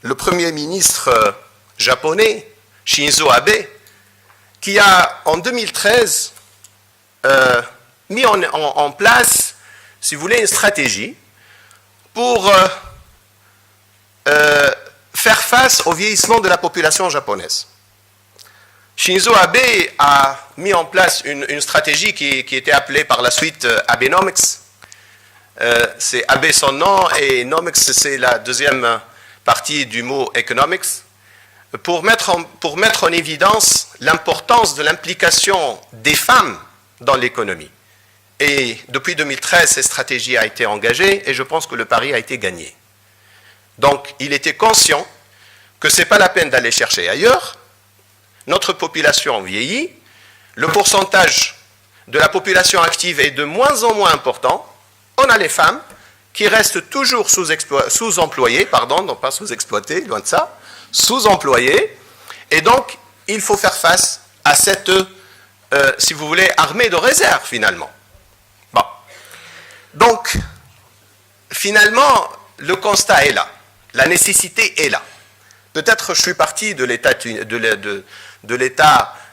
le Premier ministre japonais, Shinzo Abe, qui a, en 2013, mis en place, si vous voulez, une stratégie pour faire face au vieillissement de la population japonaise. Shinzo Abe a mis en place une stratégie qui était appelée par la suite Abenomics. C'est Abe son nom et Nomics c'est la deuxième partie du mot Economics, pour mettre en évidence l'importance de l'implication des femmes dans l'économie. Et depuis 2013, cette stratégie a été engagée et je pense que le pari a été gagné. Donc, il était conscient que ce n'est pas la peine d'aller chercher ailleurs. Notre population vieillit, le pourcentage de la population active est de moins en moins important. On a les femmes qui restent toujours sous-employées, non pas sous-exploitées, loin de ça, sous-employées, et donc il faut faire face à cette, si vous voulez, armée de réserve finalement. Bon. Donc, finalement, le constat est là, la nécessité est là. Peut-être je suis parti de l'état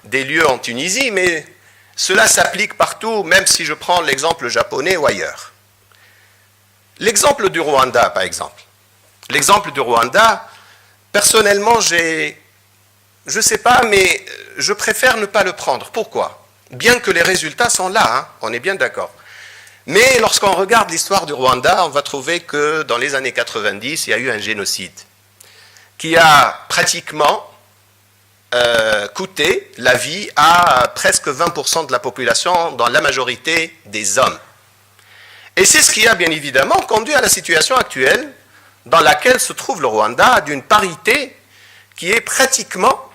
des lieux en Tunisie, mais cela s'applique partout, même si je prends l'exemple japonais ou ailleurs. L'exemple du Rwanda, par exemple. L'exemple du Rwanda, personnellement, je ne sais pas, mais je préfère ne pas le prendre. Pourquoi? Bien que les résultats sont là, hein, on est bien d'accord. Mais lorsqu'on regarde l'histoire du Rwanda, on va trouver que dans les années 90, il y a eu un génocide qui a pratiquement coûté la vie à presque 20% de la population, dans la majorité des hommes. Et c'est ce qui a bien évidemment conduit à la situation actuelle dans laquelle se trouve le Rwanda, d'une parité qui est pratiquement...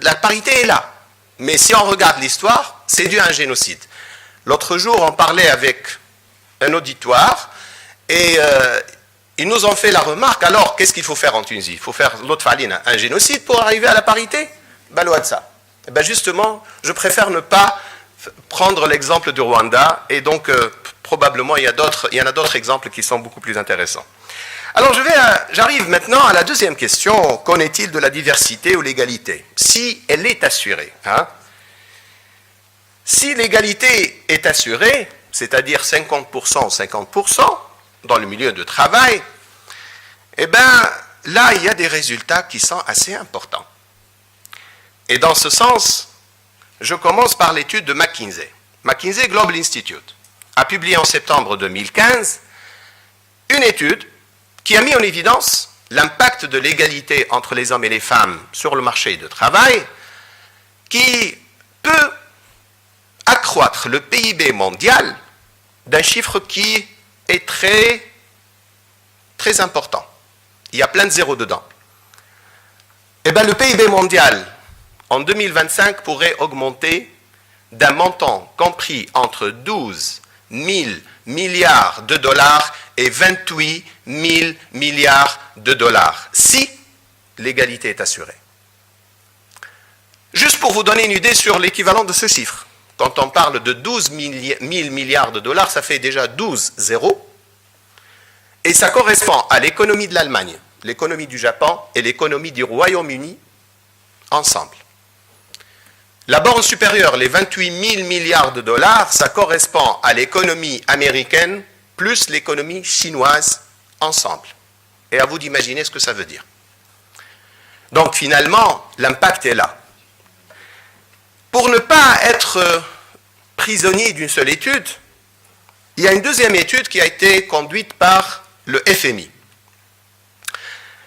La parité est là. Mais si on regarde l'histoire, c'est dû à un génocide. L'autre jour, on parlait avec un auditoire et ils nous ont fait la remarque, alors qu'est-ce qu'il faut faire en Tunisie? Il faut faire l'autre faline, un génocide pour arriver à la parité? Ben loin de ça. Et ben justement, je préfère ne pas prendre l'exemple du Rwanda, et donc probablement il y en a d'autres exemples qui sont beaucoup plus intéressants. Alors j'arrive maintenant à la deuxième question, qu'en est-il de la diversité ou l'égalité? Si elle est assurée, hein? Si l'égalité est assurée, c'est-à-dire 50% ou 50% dans le milieu de travail, eh bien là il y a des résultats qui sont assez importants. Et dans ce sens, je commence par l'étude de McKinsey. McKinsey Global Institute a publié en septembre 2015 une étude qui a mis en évidence l'impact de l'égalité entre les hommes et les femmes sur le marché de travail, qui peut accroître le PIB mondial d'un chiffre qui est très, très important. Il y a plein de zéros dedans. Eh bien, le PIB mondial en 2025 pourrait augmenter d'un montant compris entre 12 000 milliards de dollars et 28 000 milliards de dollars, si l'égalité est assurée. Juste pour vous donner une idée sur l'équivalent de ce chiffre, quand on parle de 12 000 milliards de dollars, ça fait déjà 12 zéros, et ça correspond à l'économie de l'Allemagne, l'économie du Japon et l'économie du Royaume-Uni ensemble. La borne supérieure, les 28 000 milliards de dollars, ça correspond à l'économie américaine plus l'économie chinoise ensemble. Et à vous d'imaginer ce que ça veut dire. Donc finalement, l'impact est là. Pour ne pas être prisonnier d'une seule étude, il y a une deuxième étude qui a été conduite par le FMI.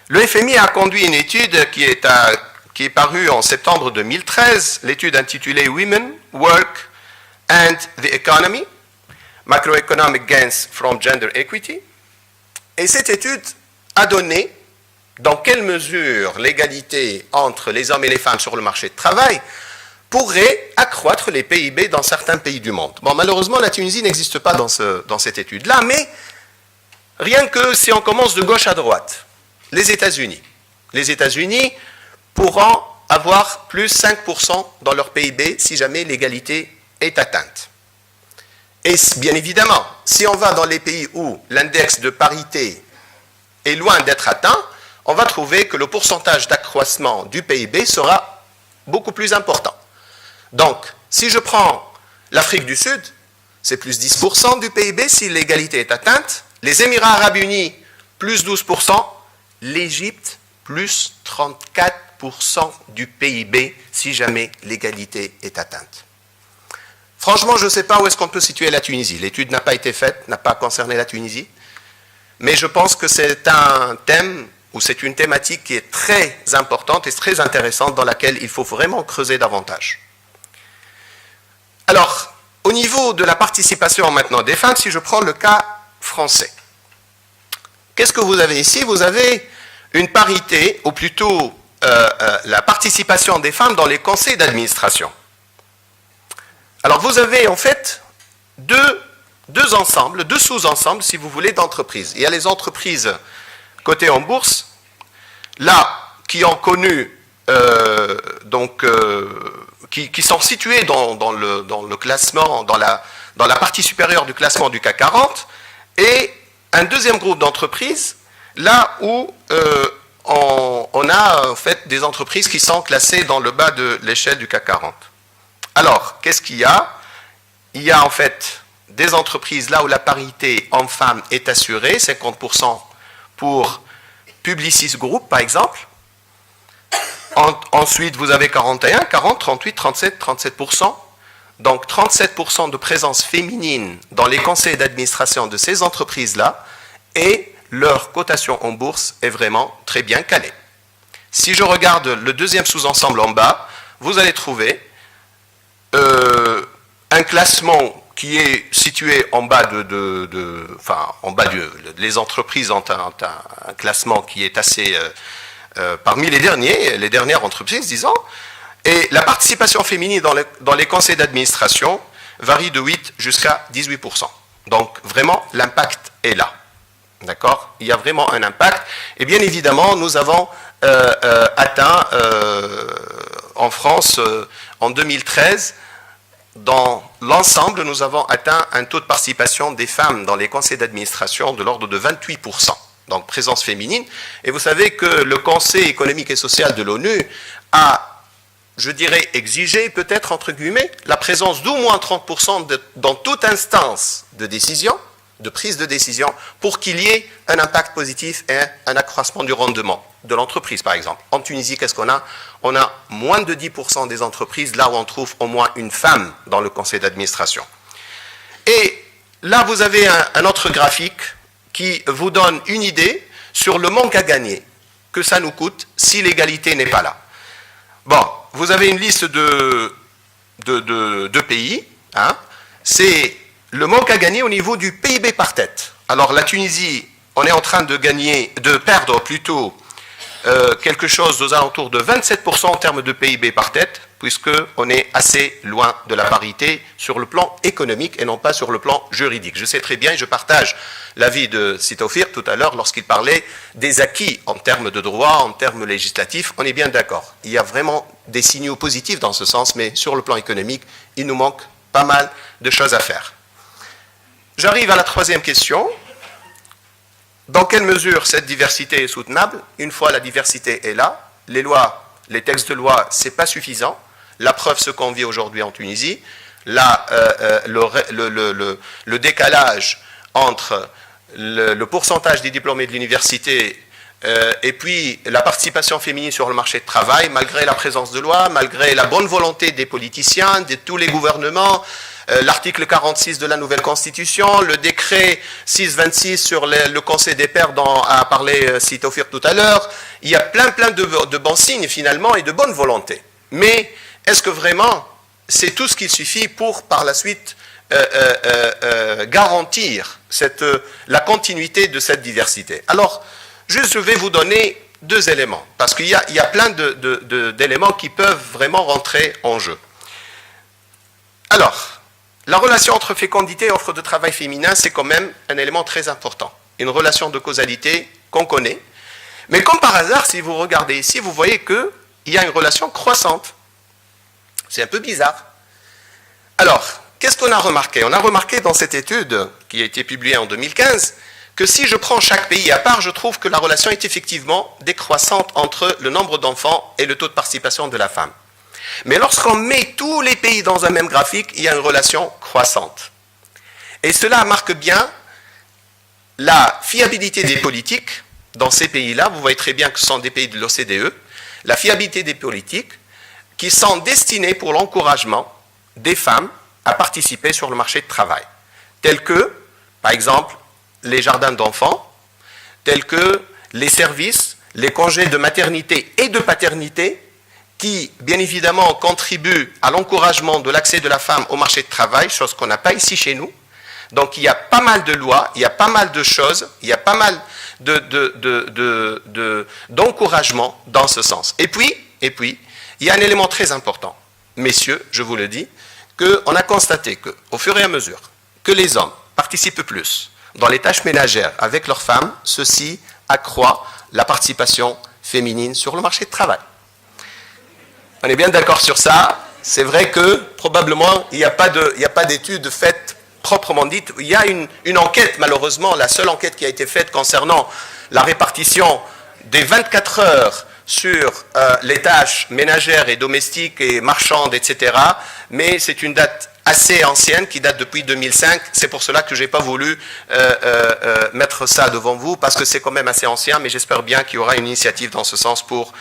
Le FMI a conduit une étude qui est parue en septembre 2013, l'étude intitulée Women, Work and the Economy, Macroeconomic Gains from Gender Equity. Et cette étude a donné dans quelle mesure l'égalité entre les hommes et les femmes sur le marché de travail pourrait accroître les PIB dans certains pays du monde. Bon, malheureusement, la Tunisie n'existe pas dans cette étude-là, mais rien que si on commence de gauche à droite, les États-Unis. Les États-Unis pourront avoir plus 5% dans leur PIB si jamais l'égalité est atteinte. Et bien évidemment, si on va dans les pays où l'index de parité est loin d'être atteint, va trouver que le pourcentage d'accroissement du PIB sera beaucoup plus important. Donc, si je prends l'Afrique du Sud, c'est plus 10% du PIB si l'égalité est atteinte. Les Émirats arabes unis, plus 12%. L'Égypte, plus 34% du PIB si jamais l'égalité est atteinte. Franchement, je ne sais pas où est-ce qu'on peut situer la Tunisie. L'étude n'a pas été faite, n'a pas concerné la Tunisie. Mais je pense que c'est un thème, ou c'est une thématique qui est très importante et très intéressante dans laquelle il faut vraiment creuser davantage. Alors, au niveau de la participation maintenant des femmes, si je prends le cas français, qu'est-ce que vous avez ici? Vous avez une parité, ou plutôt la participation des femmes dans les conseils d'administration. Alors, vous avez en fait deux ensembles, deux sous-ensembles, si vous voulez, d'entreprises. Il y a les entreprises cotées en bourse, là, qui ont connu, qui sont situées dans le classement, dans la partie supérieure du classement du CAC 40, et un deuxième groupe d'entreprises, là où on a en fait des entreprises qui sont classées dans le bas de l'échelle du CAC 40. Alors, qu'est-ce qu'il y a? Il y a en fait des entreprises là où la parité homme-femme est assurée, 50% pour Publicis Group par exemple. Ensuite, vous avez 41, 40, 38, 37, 37%. Donc 37% de présence féminine dans les conseils d'administration de ces entreprises-là, et leur cotation en bourse est vraiment très bien calée. Si je regarde le deuxième sous-ensemble en bas, vous allez trouver un classement qui est situé en bas les entreprises ont un classement qui est assez parmi les dernières entreprises, disons, et la participation féminine dans les conseils d'administration varie de 8 jusqu'à 18%. Donc vraiment, l'impact est là. D'accord? Il y a vraiment un impact. Et bien évidemment, nous avons atteint en France, en 2013, dans l'ensemble, nous avons atteint un taux de participation des femmes dans les conseils d'administration de l'ordre de 28%. Donc présence féminine. Et vous savez que le Conseil économique et social de l'ONU a, je dirais, exigé peut-être, entre guillemets, la présence d'au moins 30% dans toute instance de décision, de prise de décision, pour qu'il y ait un impact positif et un accroissement du rendement de l'entreprise, par exemple. En Tunisie, qu'est-ce qu'on a? On a moins de 10% des entreprises, là où on trouve au moins une femme dans le conseil d'administration. Et là, vous avez un autre graphique qui vous donne une idée sur le manque à gagner que ça nous coûte si l'égalité n'est pas là. Bon, vous avez une liste de pays, hein. C'est le manque à gagner au niveau du PIB par tête. Alors la Tunisie, on est en train de perdre plutôt quelque chose aux alentours de 27% en termes de PIB par tête, puisqu'on est assez loin de la parité sur le plan économique et non pas sur le plan juridique. Je sais très bien, et je partage l'avis de Sitaoufir tout à l'heure lorsqu'il parlait des acquis en termes de droit, en termes législatifs, on est bien d'accord. Il y a vraiment des signaux positifs dans ce sens, mais sur le plan économique, il nous manque pas mal de choses à faire. J'arrive à la troisième question. Dans quelle mesure cette diversité est soutenable? Une fois la diversité est là, les lois, les textes de loi, ce n'est pas suffisant. La preuve, ce qu'on vit aujourd'hui en Tunisie, là, le décalage entre le pourcentage des diplômés de l'université et puis la participation féminine sur le marché de travail, malgré la présence de loi, malgré la bonne volonté des politiciens, de tous les gouvernements, l'article 46 de la nouvelle constitution, le décret 626 sur le conseil des pairs dont a parlé Sitaoufir tout à l'heure. Il y a plein de bons signes finalement et de bonne volonté. Mais est-ce que vraiment c'est tout ce qu'il suffit pour par la suite garantir la continuité de cette diversité? Alors, juste je vais vous donner deux éléments, parce qu'il y a plein d'éléments qui peuvent vraiment rentrer en jeu. Alors, la relation entre fécondité et offre de travail féminin, c'est quand même un élément très important. Une relation de causalité qu'on connaît. Mais comme par hasard, si vous regardez ici, vous voyez qu'il y a une relation croissante. C'est un peu bizarre. Alors, qu'est-ce qu'on a remarqué? On a remarqué dans cette étude qui a été publiée en 2015 que si je prends chaque pays à part, je trouve que la relation est effectivement décroissante entre le nombre d'enfants et le taux de participation de la femme. Mais lorsqu'on met tous les pays dans un même graphique, il y a une relation croissante. Et cela marque bien la fiabilité des politiques dans ces pays-là. Vous voyez très bien que ce sont des pays de l'OCDE. La fiabilité des politiques qui sont destinées pour l'encouragement des femmes à participer sur le marché de travail, tels que, par exemple, les jardins d'enfants, tels que les services, les congés de maternité et de paternité, qui, bien évidemment, contribuent à l'encouragement de l'accès de la femme au marché de travail, chose qu'on n'a pas ici chez nous. Donc, il y a pas mal de lois, il y a pas mal de choses, il y a pas mal d'encouragement dans ce sens. Et puis, il y a un élément très important. Messieurs, je vous le dis, qu'on a constaté qu'au fur et à mesure que les hommes participent plus dans les tâches ménagères avec leurs femmes, ceci accroît la participation féminine sur le marché de travail. On est bien d'accord sur ça. C'est vrai que probablement il n'y a pas d'études faites proprement dites. Il y a une enquête, malheureusement, la seule enquête qui a été faite concernant la répartition des 24 heures sur les tâches ménagères et domestiques et marchandes, etc. Mais c'est une date assez ancienne qui date depuis 2005. C'est pour cela que je n'ai pas voulu mettre ça devant vous, parce que c'est quand même assez ancien, mais j'espère bien qu'il y aura une initiative dans ce sens pour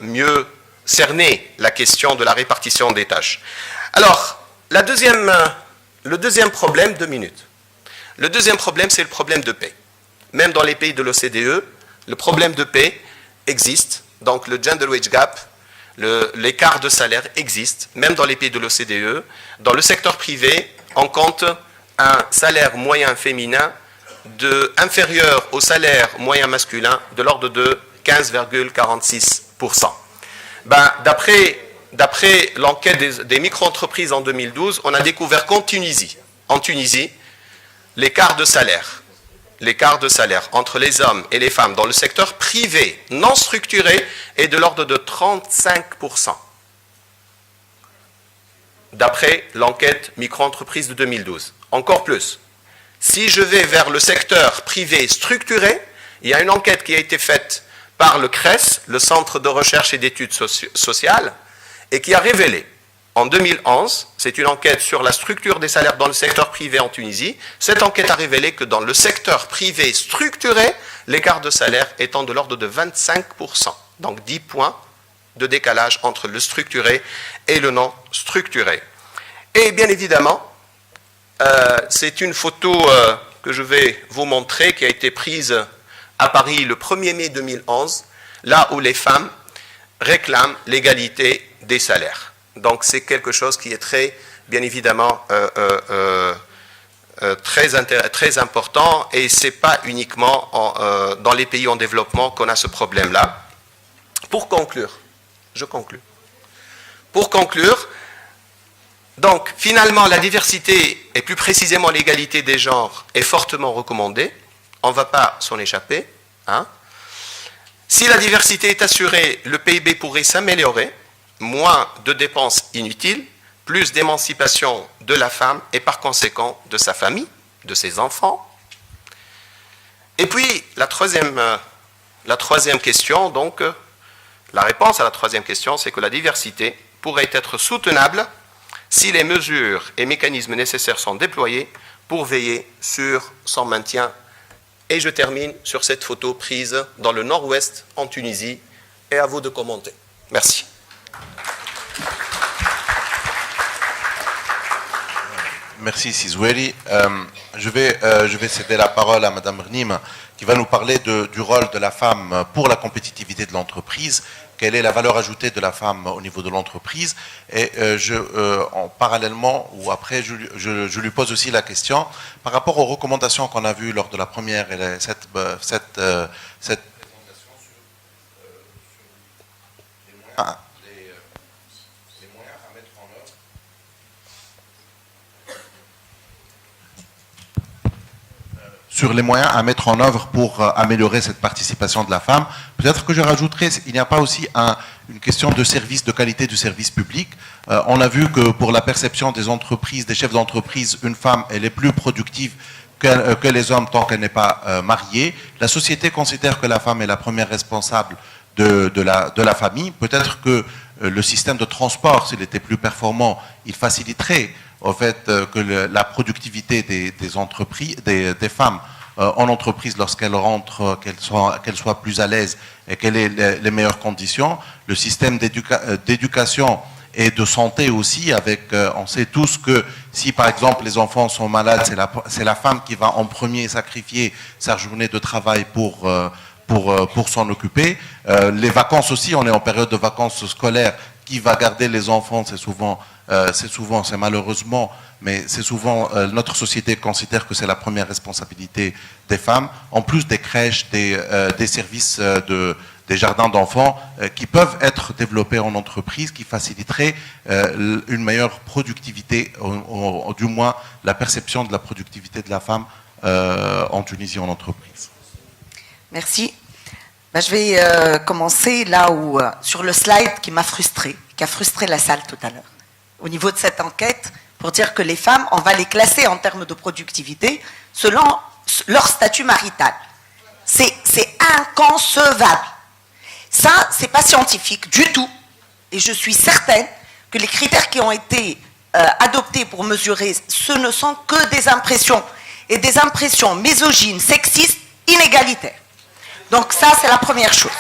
mieux cerner la question de la répartition des tâches. Alors, le deuxième problème, 2 minutes. Le deuxième problème, c'est le problème de paix. Même dans les pays de l'OCDE, le problème de paix existe. Donc le gender wage gap, l'écart de salaire existe, même dans les pays de l'OCDE. Dans le secteur privé, on compte un salaire moyen féminin inférieur au salaire moyen masculin de l'ordre de 15,46%. D'après l'enquête des micro-entreprises en 2012, on a découvert qu'en Tunisie, l'écart de salaire entre les hommes et les femmes dans le secteur privé non structuré est de l'ordre de 35%. D'après l'enquête micro-entreprise de 2012. Encore plus. Si je vais vers le secteur privé structuré, il y a une enquête qui a été faite par le CRES, le Centre de recherche et d'études sociales, et qui a révélé, en 2011, c'est une enquête sur la structure des salaires dans le secteur privé en Tunisie, cette enquête a révélé que dans le secteur privé structuré, l'écart de salaire étant de l'ordre de 25%, donc 10 points de décalage entre le structuré et le non structuré. Et bien évidemment, c'est une photo que je vais vous montrer, qui a été prise à Paris le 1er mai 2011, là où les femmes réclament l'égalité des salaires. Donc c'est quelque chose qui est bien évidemment très important, et ce n'est pas uniquement dans les pays en développement qu'on a ce problème-là. Pour conclure, je conclus. Pour conclure, donc finalement la diversité, et plus précisément l'égalité des genres, est fortement recommandée. On ne va pas s'en échapper. Hein. Si la diversité est assurée, le PIB pourrait s'améliorer, moins de dépenses inutiles, plus d'émancipation de la femme et par conséquent de sa famille, de ses enfants. Et puis la troisième question, donc, la réponse à la troisième question, c'est que la diversité pourrait être soutenable si les mesures et mécanismes nécessaires sont déployés pour veiller sur son maintien. Et je termine sur cette photo prise dans le nord-ouest en Tunisie, et à vous de commenter. Merci. Merci Sizoueli. Je vais céder la parole à Madame Rnim, qui va nous parler du rôle de la femme pour la compétitivité de l'entreprise. Quelle est la valeur ajoutée de la femme au niveau de l'entreprise? Et parallèlement, ou après, je lui pose aussi la question par rapport aux recommandations qu'on a vues lors de la première et cette présentation sur les moyens à mettre en œuvre. Sur les moyens à mettre en œuvre pour améliorer cette participation de la femme. Peut-être que je rajouterais, il n'y a pas aussi une question de service, de qualité du service public. On a vu que pour la perception des entreprises, des chefs d'entreprise, une femme, elle est plus productive que les hommes tant qu'elle n'est pas mariée. La société considère que la femme est la première responsable de la famille. Peut-être que le système de transport, s'il était plus performant, il faciliterait au fait que la productivité des entreprises, des femmes en entreprise lorsqu'elles rentrent, qu'elles soient plus à l'aise et qu'elles aient les meilleures conditions. Le système d'éducation et de santé aussi, on sait tous que si par exemple les enfants sont malades, c'est la femme qui va en premier sacrifier sa journée de travail pour s'en occuper. Les vacances aussi, on est en période de vacances scolaires. Qui va garder les enfants, c'est malheureusement, mais c'est souvent, notre société considère que c'est la première responsabilité des femmes, en plus des crèches, des services des jardins d'enfants qui peuvent être développés en entreprise, qui faciliteraient une meilleure productivité, du moins la perception de la productivité de la femme en Tunisie en entreprise. Merci. Je vais commencer là où, sur le slide qui a frustré la salle tout à l'heure. Au niveau de cette enquête, pour dire que les femmes, on va les classer en termes de productivité selon leur statut marital. C'est inconcevable. Ça, c'est pas scientifique du tout. Et je suis certaine que les critères qui ont été adoptés pour mesurer, ce ne sont que des impressions. Et des impressions misogynes, sexistes, inégalitaires. Donc ça, c'est la première chose.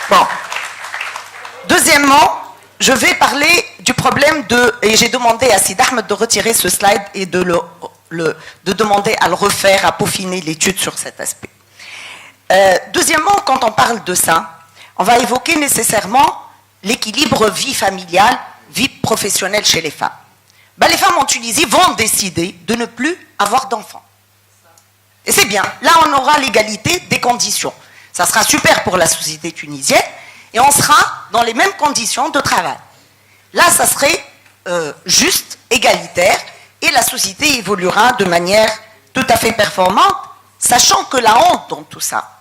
Bon. Deuxièmement, je vais parler du problème et j'ai demandé à Sid Ahmed de retirer ce slide et de demander à le refaire, à peaufiner l'étude sur cet aspect. Deuxièmement, quand on parle de ça, on va évoquer nécessairement l'équilibre vie familiale, vie professionnelle chez les femmes. Les femmes en Tunisie vont décider de ne plus avoir d'enfants. Et c'est bien. Là, on aura l'égalité des conditions. Ça sera super pour la société tunisienne et on sera dans les mêmes conditions de travail. Là, ça serait juste, égalitaire et la société évoluera de manière tout à fait performante, sachant que la honte dans tout ça,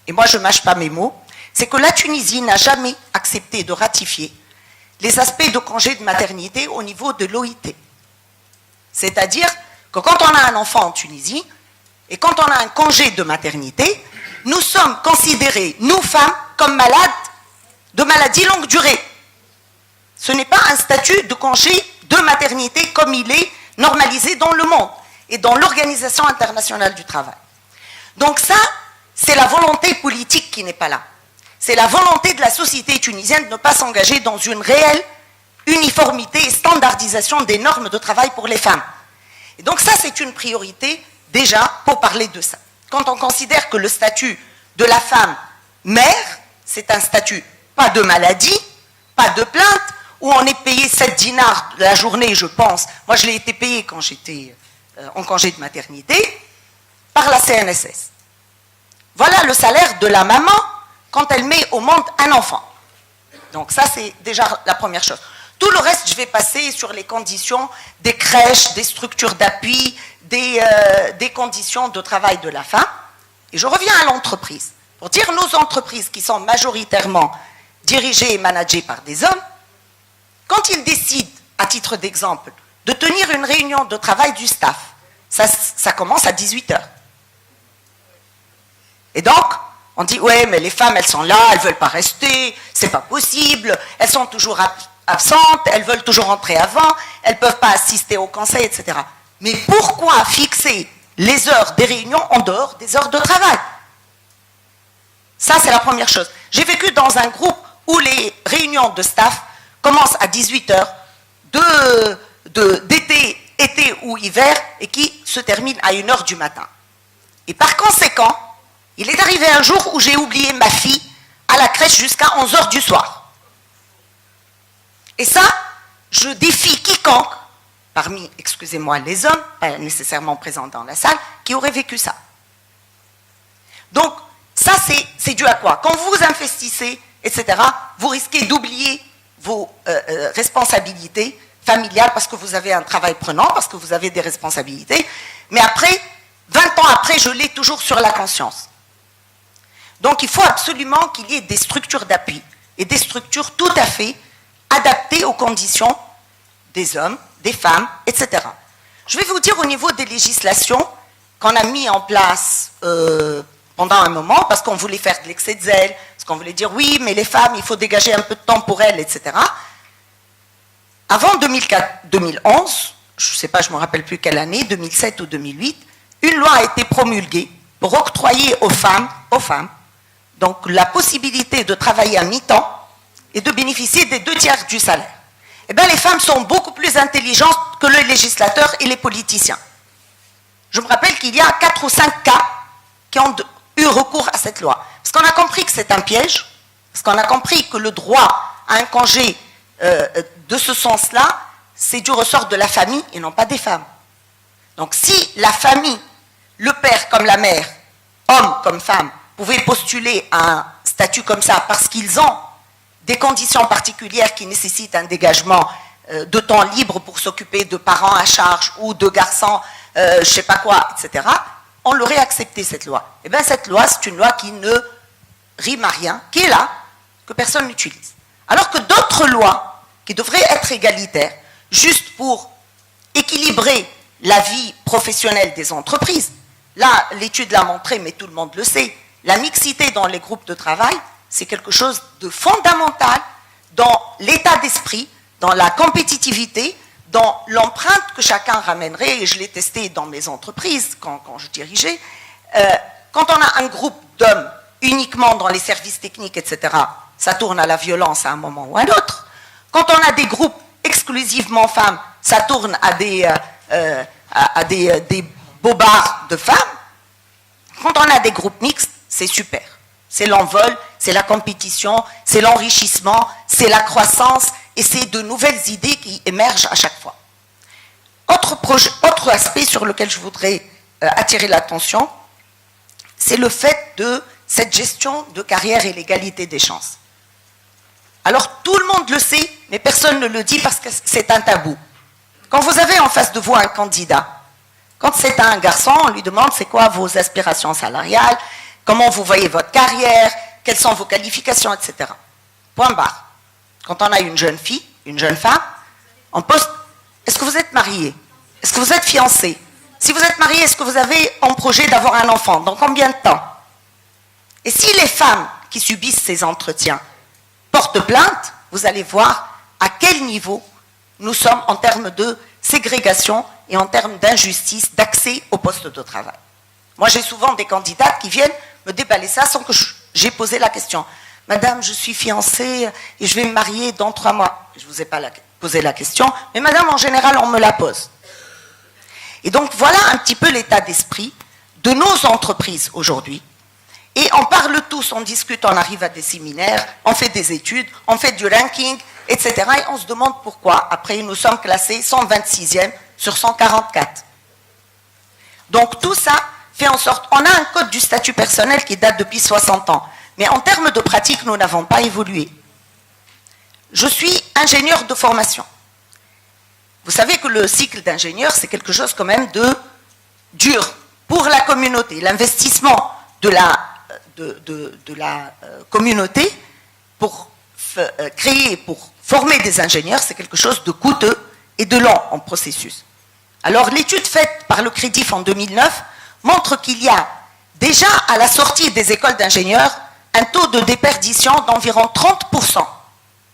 et moi je ne mâche pas mes mots, c'est que la Tunisie n'a jamais accepté de ratifier les aspects de congé de maternité au niveau de l'OIT. C'est-à-dire que quand on a un enfant en Tunisie, et quand on a un congé de maternité, nous sommes considérés, nous femmes, comme malades de maladie longue durée. Ce n'est pas un statut de congé de maternité comme il est normalisé dans le monde et dans l'Organisation internationale du travail. Donc ça, c'est la volonté politique qui n'est pas là. C'est la volonté de la société tunisienne de ne pas s'engager dans une réelle uniformité et standardisation des normes de travail pour les femmes. Et donc ça, c'est une priorité déjà pour parler de ça. Quand on considère que le statut de la femme mère, c'est un statut pas de maladie, pas de plainte, où on est payé 7 dinars la journée, je pense. Moi, je l'ai été payé quand j'étais en congé de maternité, par la CNSS. Voilà le salaire de la maman quand elle met au monde un enfant. Donc ça, c'est déjà la première chose. Tout le reste, je vais passer sur les conditions des crèches, des structures d'appui, des conditions de travail de la femme. Et je reviens à l'entreprise. Pour dire nos entreprises qui sont majoritairement dirigées et managées par des hommes, quand ils décident, à titre d'exemple, de tenir une réunion de travail du staff, ça commence à 18h. Et donc, on dit, ouais, mais les femmes, elles sont là, elles ne veulent pas rester, c'est pas possible, elles sont toujours absentes, elles veulent toujours rentrer avant, elles ne peuvent pas assister au conseil, etc. Mais pourquoi fixer les heures des réunions en dehors des heures de travail? Ça, c'est la première chose. J'ai vécu dans un groupe où les réunions de staff commencent à 18h d'été, été ou hiver, et qui se terminent à 1h du matin. Et par conséquent, il est arrivé un jour où j'ai oublié ma fille à la crèche jusqu'à 11h du soir. Et ça, je défie quiconque, parmi, excusez-moi, les hommes, pas nécessairement présents dans la salle, qui auraient vécu ça. Donc, ça, c'est dû à quoi? Quand vous vous investissez, etc., vous risquez d'oublier vos responsabilités familiales parce que vous avez un travail prenant, parce que vous avez des responsabilités. Mais après, 20 ans après, je l'ai toujours sur la conscience. Donc, il faut absolument qu'il y ait des structures d'appui et des structures tout à fait adaptées aux conditions des hommes, des femmes, etc. Je vais vous dire au niveau des législations qu'on a mis en place pendant un moment, parce qu'on voulait faire de l'excès de zèle, parce qu'on voulait dire oui, mais les femmes, il faut dégager un peu de temps pour elles, etc. Avant 2011, je ne sais pas, je ne me rappelle plus quelle année, 2007 ou 2008, une loi a été promulguée pour octroyer aux femmes, donc la possibilité de travailler à mi-temps et de bénéficier des 2/3 du salaire. Eh bien, les femmes sont beaucoup plus intelligentes que les législateurs et les politiciens. Je me rappelle qu'il y a 4 ou 5 cas qui ont eu recours à cette loi. Parce qu'on a compris que c'est un piège, parce qu'on a compris que le droit à un congé de ce sens-là, c'est du ressort de la famille et non pas des femmes. Donc si la famille, le père comme la mère, homme comme femme, pouvaient postuler à un statut comme ça parce qu'ils ont des conditions particulières qui nécessitent un dégagement de temps libre pour s'occuper de parents à charge ou de garçons, je ne sais pas quoi, etc., on l'aurait accepté cette loi. Eh bien cette loi, c'est une loi qui ne rime à rien, qui est là, que personne n'utilise. Alors que d'autres lois qui devraient être égalitaires, juste pour équilibrer la vie professionnelle des entreprises, là l'étude l'a montré, mais tout le monde le sait, la mixité dans les groupes de travail, c'est quelque chose de fondamental dans l'état d'esprit, dans la compétitivité, dans l'empreinte que chacun ramènerait, et je l'ai testé dans mes entreprises quand je dirigeais. Quand on a un groupe d'hommes uniquement dans les services techniques, etc., ça tourne à la violence à un moment ou à un autre. Quand on a des groupes exclusivement femmes, ça tourne à des bobards de femmes. Quand on a des groupes mixtes, c'est super. C'est l'envol, c'est la compétition, c'est l'enrichissement, c'est la croissance et c'est de nouvelles idées qui émergent à chaque fois. Autre aspect sur lequel je voudrais attirer l'attention, c'est le fait de cette gestion de carrière et l'égalité des chances. Alors tout le monde le sait, mais personne ne le dit parce que c'est un tabou. Quand vous avez en face de vous un candidat, quand c'est un garçon, on lui demande c'est quoi vos aspirations salariales, comment vous voyez votre carrière, quelles sont vos qualifications, etc. Point barre. Quand on a une jeune fille, une jeune femme, on pose est-ce que vous êtes marié? Est-ce que vous êtes fiancé? Si vous êtes marié, est-ce que vous avez en projet d'avoir un enfant? Dans combien de temps? Et si les femmes qui subissent ces entretiens portent plainte, vous allez voir à quel niveau nous sommes en termes de ségrégation et en termes d'injustice d'accès au poste de travail. Moi, j'ai souvent des candidates qui viennent me déballer ça sans que j'ai posé la question. Madame, je suis fiancée et je vais me marier dans 3 mois. Je ne vous ai pas posé la question, mais madame, en général, on me la pose. Et donc, voilà un petit peu l'état d'esprit de nos entreprises aujourd'hui. Et on parle tous, on discute, on arrive à des séminaires, on fait des études, on fait du ranking, etc. Et on se demande pourquoi. Après, nous sommes classés 126e sur 144. Donc, tout ça fait en sorte... On a un code du statut personnel qui date depuis 60 ans. Mais en termes de pratique, nous n'avons pas évolué. Je suis ingénieur de formation. Vous savez que le cycle d'ingénieur, c'est quelque chose quand même de dur pour la communauté. L'investissement de la communauté pour créer, pour former des ingénieurs, c'est quelque chose de coûteux et de lent en processus. Alors l'étude faite par le Crédif en 2009 montre qu'il y a déjà à la sortie des écoles d'ingénieurs un taux de déperdition d'environ 30%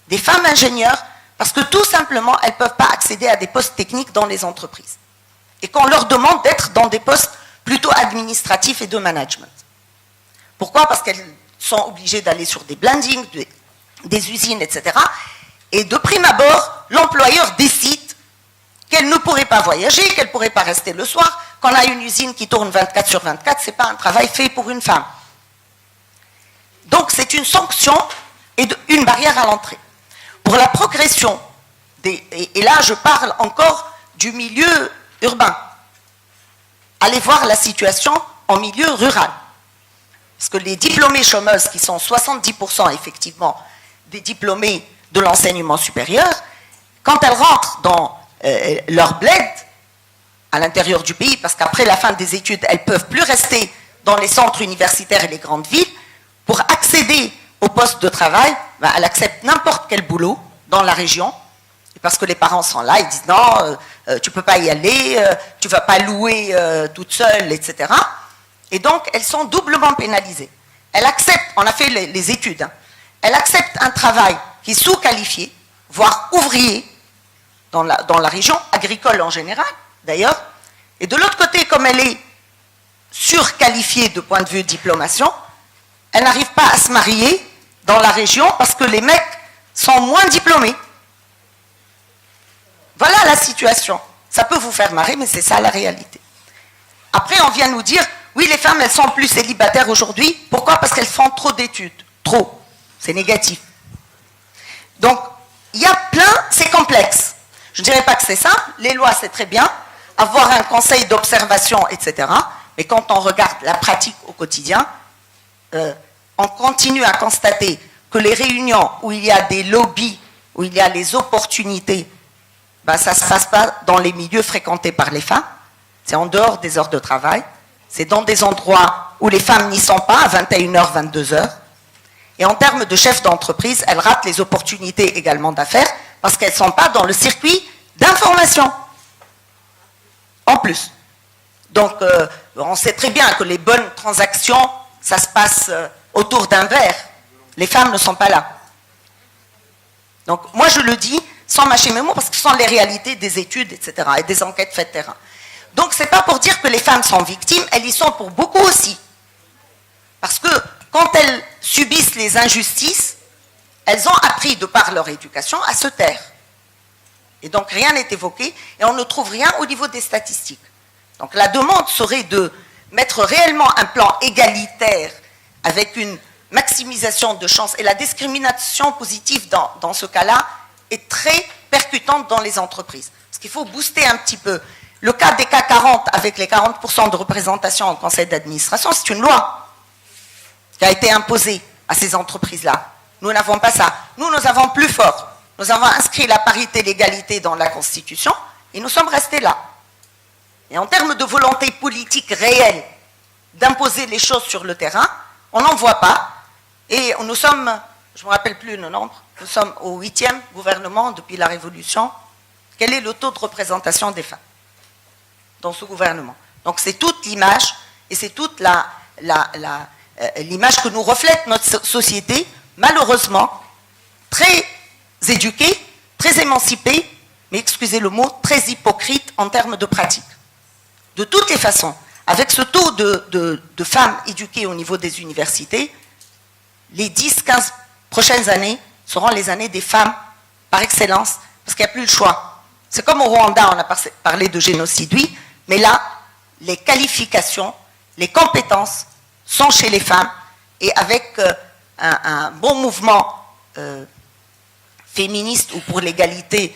des femmes ingénieurs parce que tout simplement elles ne peuvent pas accéder à des postes techniques dans les entreprises et qu'on leur demande d'être dans des postes plutôt administratifs et de management. Pourquoi? Parce qu'elles sont obligées d'aller sur des blendings, des usines, etc. Et de prime abord, l'employeur décide qu'elle ne pourrait pas voyager, qu'elle ne pourrait pas rester le soir. Quand on a une usine qui tourne 24 sur 24, ce n'est pas un travail fait pour une femme. Donc c'est une sanction et une barrière à l'entrée. Pour la progression, et là je parle encore du milieu urbain, allez voir la situation en milieu rural. Parce que les diplômées chômeuses, qui sont 70% effectivement des diplômés de l'enseignement supérieur, quand elles rentrent dans leur bled, à l'intérieur du pays, parce qu'après la fin des études, elles ne peuvent plus rester dans les centres universitaires et les grandes villes, pour accéder au poste de travail, elles acceptent n'importe quel boulot dans la région, et parce que les parents sont là, ils disent non, tu ne peux pas y aller, tu ne vas pas louer toute seule, etc. Et donc, elles sont doublement pénalisées. Elles acceptent, on a fait les études, hein, elles acceptent un travail qui est sous-qualifié, voire ouvrier, dans la région, agricole en général, d'ailleurs. Et de l'autre côté, comme elle est surqualifiée de point de vue diplomation, elle n'arrive pas à se marier dans la région parce que les mecs sont moins diplômés. Voilà la situation. Ça peut vous faire marrer, mais c'est ça la réalité. Après, on vient nous dire, oui, les femmes, elles sont plus célibataires aujourd'hui. Pourquoi? Parce qu'elles font trop d'études. Trop. C'est négatif. Donc, il y a plein, c'est complexe. Je ne dirais pas que c'est simple. Les lois, c'est très bien. Avoir un conseil d'observation, etc. Mais quand on regarde la pratique au quotidien, on continue à constater que les réunions où il y a des lobbies, où il y a les opportunités, ben ça ne se passe pas dans les milieux fréquentés par les femmes. C'est en dehors des heures de travail. C'est dans des endroits où les femmes n'y sont pas, à 21h, 22h. Et en termes de chefs d'entreprise, elles ratent les opportunités également d'affaires parce qu'elles ne sont pas dans le circuit d'information. En plus. Donc, on sait très bien que les bonnes transactions, ça se passe autour d'un verre. Les femmes ne sont pas là. Donc, moi, je le dis sans mâcher mes mots parce que ce sont les réalités des études, etc. et des enquêtes faites terrain. Donc, ce n'est pas pour dire que les femmes sont victimes, elles y sont pour beaucoup aussi. Parce que quand elles subissent les injustices, elles ont appris, de par leur éducation, à se taire. Et donc, rien n'est évoqué et on ne trouve rien au niveau des statistiques. Donc, la demande serait de mettre réellement un plan égalitaire avec une maximisation de chances. Et la discrimination positive dans ce cas-là est très percutante dans les entreprises. Parce qu'il faut booster un petit peu. Le cas des CAC 40 avec les 40% de représentation au conseil d'administration, c'est une loi qui a été imposée à ces entreprises-là. Nous n'avons pas ça. Nous avons plus fort. Nous avons inscrit la parité et l'égalité dans la Constitution et nous sommes restés là. Et en termes de volonté politique réelle d'imposer les choses sur le terrain, on n'en voit pas. Et nous sommes, je ne me rappelle plus le nombre, nous sommes au 8e gouvernement depuis la Révolution. Quel est le taux de représentation des femmes dans ce gouvernement? Donc c'est toute l'image et c'est toute l'image que nous reflète notre société, malheureusement, très éduquée, très émancipée, mais excusez le mot, très hypocrite en termes de pratique. De toutes les façons, avec ce taux de femmes éduquées au niveau des universités, les 10-15 prochaines années seront les années des femmes par excellence, parce qu'il n'y a plus le choix. C'est comme au Rwanda, on a parlé de génocide, oui, mais là, les qualifications, les compétences sont chez les femmes, et avec un bon mouvement féministe ou pour l'égalité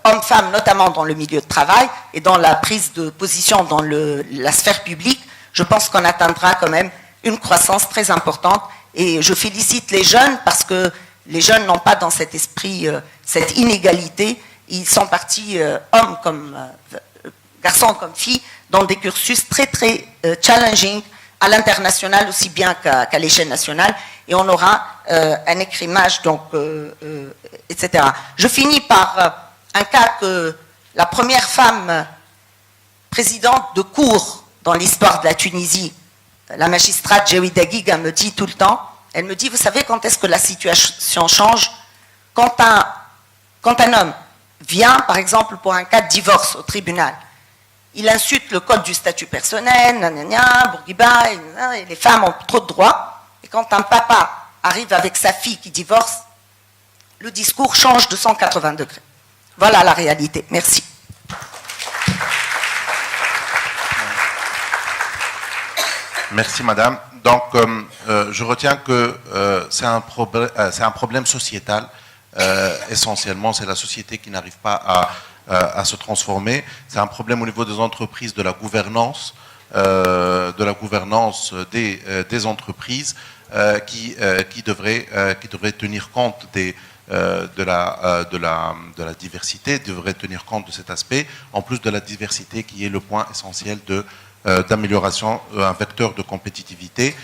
hommes-femmes, notamment dans le milieu de travail et dans la prise de position dans la sphère publique, je pense qu'on atteindra quand même une croissance très importante. Et je félicite les jeunes parce que les jeunes n'ont pas dans cet esprit cette inégalité. Ils sont partis, hommes comme garçons comme filles, dans des cursus très très challenging à l'international aussi bien qu'à l'échelle nationale. Et on aura un écrémage, donc, etc. Je finis par un cas que la première femme présidente de cour dans l'histoire de la Tunisie, la magistrate Jewida Giga, me dit tout le temps, elle me dit, vous savez quand est-ce que la situation change? Quand un homme vient, par exemple, pour un cas de divorce au tribunal, il insulte le code du statut personnel, nanana, Bourguiba, et les femmes ont trop de droits. Et quand un papa arrive avec sa fille qui divorce, le discours change de 180 degrés. Voilà la réalité. Merci. Merci, madame. Donc, je retiens que c'est un problème sociétal. Essentiellement, c'est la société qui n'arrive pas à se transformer. C'est un problème au niveau des entreprises, de la gouvernance des entreprises qui devrait tenir compte de la diversité, devrait tenir compte de cet aspect, en plus de la diversité qui est le point essentiel d'amélioration, un vecteur de compétitivité.